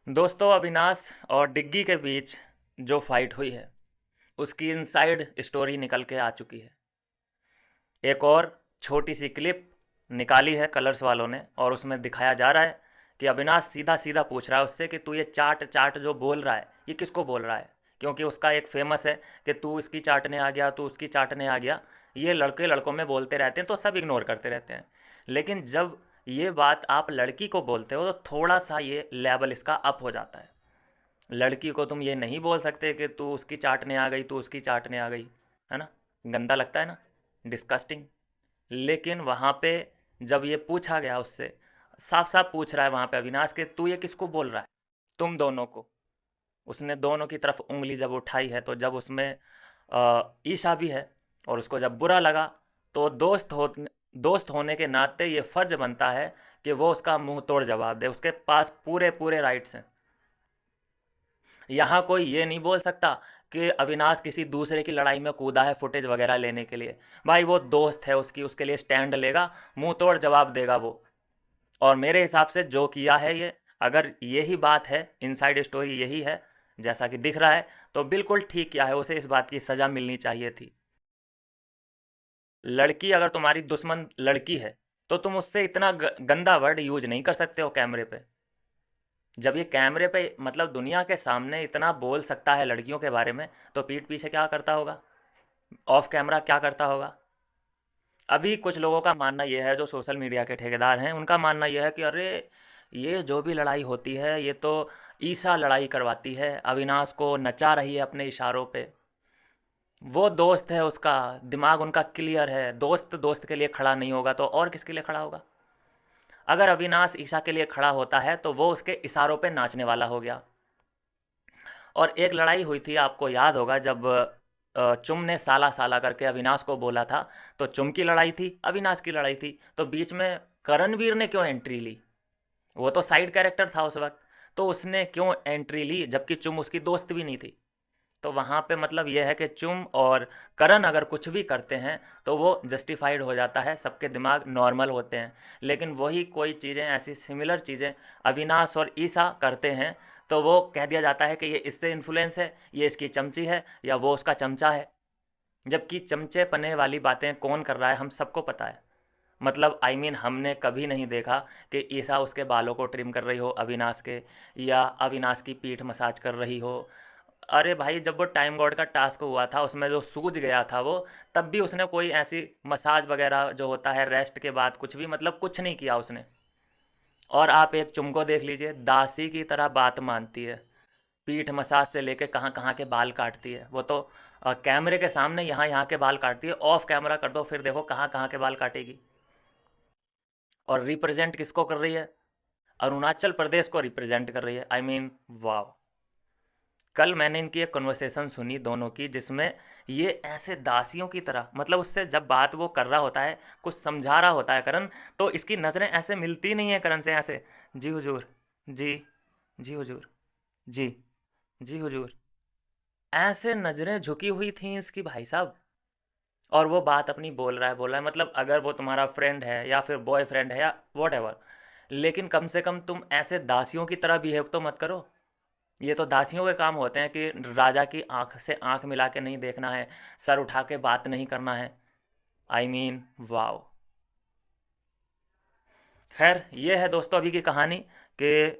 दोस्तों, अविनाश और डिग्गी के बीच जो फाइट हुई है उसकी इनसाइड स्टोरी निकल के आ चुकी है। एक और छोटी सी क्लिप निकाली है कलर्स वालों ने और उसमें दिखाया जा रहा है कि अविनाश सीधा सीधा पूछ रहा है उससे कि तू ये चाट चाट जो बोल रहा है ये किसको बोल रहा है। क्योंकि उसका एक फेमस है कि तू इसकी चाटने आ गया, तू उसकी चाटने आ गया। ये लड़के लड़कों में बोलते रहते हैं तो सब इग्नोर करते रहते हैं। लेकिन जब ये बात आप लड़की को बोलते हो तो थोड़ा सा ये लेवल इसका अप हो जाता है। लड़की को तुम ये नहीं बोल सकते कि तू उसकी चाटने आ गई, तू उसकी चाटने आ गई। है ना? गंदा लगता है ना? डिस्कस्टिंग। लेकिन वहाँ पे जब ये पूछा गया उससे, साफ साफ पूछ रहा है वहाँ पे अविनाश के तू ये किसको बोल रहा है, तुम दोनों को। उसने दोनों की तरफ उंगली जब उठाई है तो जब उसमें ईशा भी है और उसको जब बुरा लगा तो दोस्त होने के नाते ये फ़र्ज बनता है कि वो उसका मुंह तोड़ जवाब दे। उसके पास पूरे पूरे राइट्स हैं। यहाँ कोई ये नहीं बोल सकता कि अविनाश किसी दूसरे की लड़ाई में कूदा है फुटेज वगैरह लेने के लिए। भाई वो दोस्त है उसकी, उसके लिए स्टैंड लेगा, मुंह तोड़ जवाब देगा वो। और मेरे हिसाब से जो किया है ये, अगर यही बात है, इनसाइड स्टोरी यही है जैसा कि दिख रहा है, तो बिल्कुल ठीक किया है। उसे इस बात की सज़ा मिलनी चाहिए थी। लड़की अगर तुम्हारी दुश्मन लड़की है तो तुम उससे इतना गंदा वर्ड यूज नहीं कर सकते हो कैमरे पे। जब ये कैमरे पे मतलब दुनिया के सामने इतना बोल सकता है लड़कियों के बारे में, तो पीठ पीछे क्या करता होगा, ऑफ कैमरा क्या करता होगा। अभी कुछ लोगों का मानना यह है, जो सोशल मीडिया के ठेकेदार हैं उनका मानना यह है कि अरे ये जो भी लड़ाई होती है ये तो ईसा लड़ाई करवाती है, अविनाश को नचा रही है अपने इशारों पे। वो दोस्त है उसका, दिमाग उनका क्लियर है। दोस्त दोस्त के लिए खड़ा नहीं होगा तो और किसके लिए खड़ा होगा। अगर अविनाश ईशा के लिए खड़ा होता है तो वो उसके इशारों पे नाचने वाला हो गया। और एक लड़ाई हुई थी, आपको याद होगा, जब चुम ने साला साला करके अविनाश को बोला था। तो चुम की लड़ाई थी, अविनाश की लड़ाई थी, तो बीच में करणवीर ने क्यों एंट्री ली। वो तो साइड कैरेक्टर था उस वक्त। तो उसने क्यों एंट्री ली जबकि चुम उसकी दोस्त भी नहीं थी। तो वहाँ पे मतलब ये है कि चुम और करण अगर कुछ भी करते हैं तो वो जस्टिफाइड हो जाता है, सबके दिमाग नॉर्मल होते हैं। लेकिन वही कोई चीज़ें, ऐसी सिमिलर चीज़ें अविनाश और ईसा करते हैं तो वो कह दिया जाता है कि ये इससे इन्फ्लुएंस है, ये इसकी चमची है या वो उसका चमचा है। जबकि चमचे पने वाली बातें कौन कर रहा है हम सबको पता है। मतलब हमने कभी नहीं देखा कि ईसा उसके बालों को ट्रिम कर रही हो अविनाश के, या अविनाश की पीठ मसाज कर रही हो। अरे भाई, जब वो टाइम गॉड का टास्क हुआ था उसमें जो सूझ गया था वो, तब भी उसने कोई ऐसी मसाज वगैरह जो होता है रेस्ट के बाद कुछ भी, मतलब कुछ नहीं किया उसने। और आप एक चुम को देख लीजिए, दासी की तरह बात मानती है। पीठ मसाज से लेके कहाँ कहाँ के बाल काटती है वो तो। कैमरे के सामने यहाँ यहाँ के बाल काटती है, ऑफ कैमरा कर दो फिर देखो कहाँ कहाँ के बाल काटेगी। और रिप्रेजेंट किसको कर रही है? अरुणाचल प्रदेश को रिप्रेजेंट कर रही है। वाह। कल मैंने इनकी एक कन्वर्सेशन सुनी दोनों की, जिसमें ये ऐसे दासियों की तरह, मतलब उससे जब बात वो कर रहा होता है, कुछ समझा रहा होता है करण, तो इसकी नज़रें ऐसे मिलती नहीं है करण से, ऐसे जी हुजूर, जी, जी हुजूर, जी, जी हुजूर, ऐसे नज़रें झुकी हुई थी इसकी भाई साहब। और वो बात अपनी बोल रहा है, मतलब अगर वो तुम्हारा फ्रेंड है या फिर बॉयफ्रेंड है या वॉट एवर, लेकिन कम से कम तुम ऐसे दासियों की तरह बिहेव तो मत करो। ये तो दासियों के काम होते हैं कि राजा की आंख से आंख मिला के नहीं देखना है, सर उठा के बात नहीं करना है। वाओ। खैर, ये है दोस्तों अभी की कहानी कि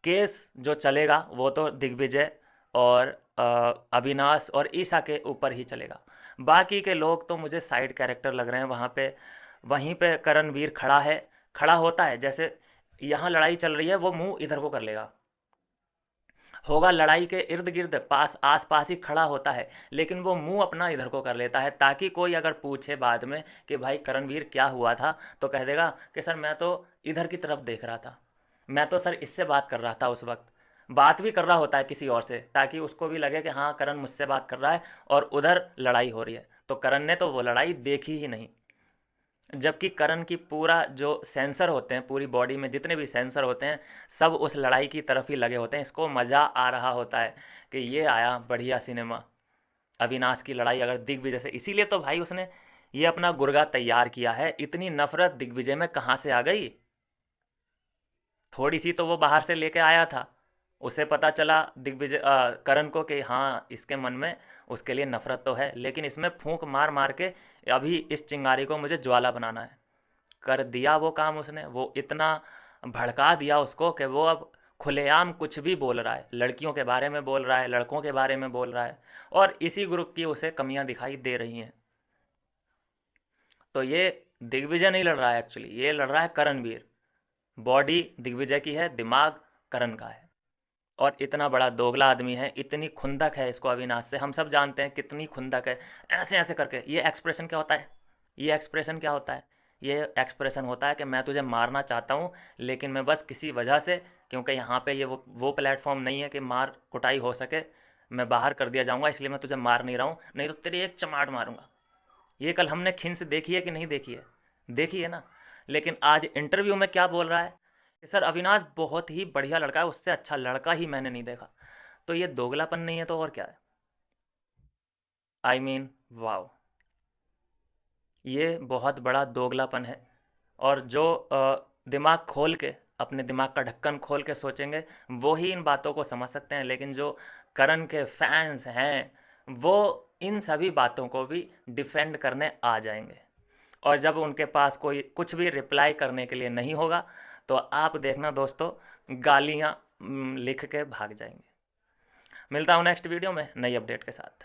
केस जो चलेगा वो तो दिग्विजय और अविनाश और ईशा के ऊपर ही चलेगा। बाकी के लोग तो मुझे साइड कैरेक्टर लग रहे हैं वहाँ पे। वहीं पे करणवीर खड़ा है, खड़ा होता है जैसे यहाँ लड़ाई चल रही है, वो मुंह इधर को कर लेगा, होगा लड़ाई के इर्द गिर्द पास आस पास ही खड़ा होता है, लेकिन वो मुंह अपना इधर को कर लेता है ताकि कोई अगर पूछे बाद में कि भाई करणवीर क्या हुआ था, तो कह देगा कि सर मैं तो इधर की तरफ देख रहा था, मैं तो सर इससे बात कर रहा था उस वक्त। बात भी कर रहा होता है किसी और से ताकि उसको भी लगे कि हाँ करण मुझसे बात कर रहा है और उधर लड़ाई हो रही है। तो करण ने तो वो लड़ाई देखी ही नहीं। जबकि करण की पूरा जो सेंसर होते हैं, पूरी बॉडी में जितने भी सेंसर होते हैं, सब उस लड़ाई की तरफ ही लगे होते हैं। इसको मज़ा आ रहा होता है कि ये आया बढ़िया सिनेमा। अविनाश की लड़ाई अगर दिग्विजय से, इसीलिए तो भाई उसने ये अपना गुर्गा तैयार किया है। इतनी नफरत दिग्विजय में कहाँ से आ गई? थोड़ी सी तो वो बाहर से लेके आया था। उसे पता चला दिग्विजय करण को कि हाँ इसके मन में उसके लिए नफरत तो है, लेकिन इसमें फूंक मार मार के अभी इस चिंगारी को मुझे ज्वाला बनाना है। कर दिया वो काम उसने, वो इतना भड़का दिया उसको कि वो अब खुलेआम कुछ भी बोल रहा है, लड़कियों के बारे में बोल रहा है, लड़कों के बारे में बोल रहा है, और इसी ग्रुप की उसे कमियां दिखाई दे रही हैं। तो ये दिग्विजय नहीं लड़ रहा है एक्चुअली, ये लड़ रहा है करणवीर। बॉडी दिग्विजय की है, दिमाग करण का है। और इतना बड़ा दोगला आदमी है, इतनी खुंदक है इसको अविनाश से, हम सब जानते हैं कितनी खुंदक है। ऐसे ऐसे करके, ये एक्सप्रेशन क्या होता है, ये एक्सप्रेशन क्या होता है, ये एक्सप्रेशन होता है कि मैं तुझे मारना चाहता हूँ, लेकिन मैं बस किसी वजह से, क्योंकि यहाँ पे ये वो प्लेटफॉर्म नहीं है कि मार कुटाई हो सके, मैं बाहर कर दिया जाऊँगा, इसलिए मैं तुझे मार नहीं रहा हूँ, नहीं तो तेरी एक चमाट मारूंगा। ये कल हमने खिन से देखी है कि नहीं देखी है, देखी है ना। लेकिन आज इंटरव्यू में क्या बोल रहा है कि सर अविनाश बहुत ही बढ़िया लड़का है, उससे अच्छा लड़का ही मैंने नहीं देखा। तो ये दोगलापन नहीं है तो और क्या है। आई मीन वाओ, ये बहुत बड़ा दोगलापन है। और जो दिमाग खोल के, अपने दिमाग का ढक्कन खोल के सोचेंगे, वो ही इन बातों को समझ सकते हैं। लेकिन जो करण के फैंस हैं, वो इन सभी बातों को भी डिफेंड करने आ जाएंगे। और जब उनके पास कोई कुछ भी रिप्लाई करने के लिए नहीं होगा, तो आप देखना दोस्तों, गालियाँ लिख के भाग जाएंगे। मिलता हूँ नेक्स्ट वीडियो में नई अपडेट के साथ।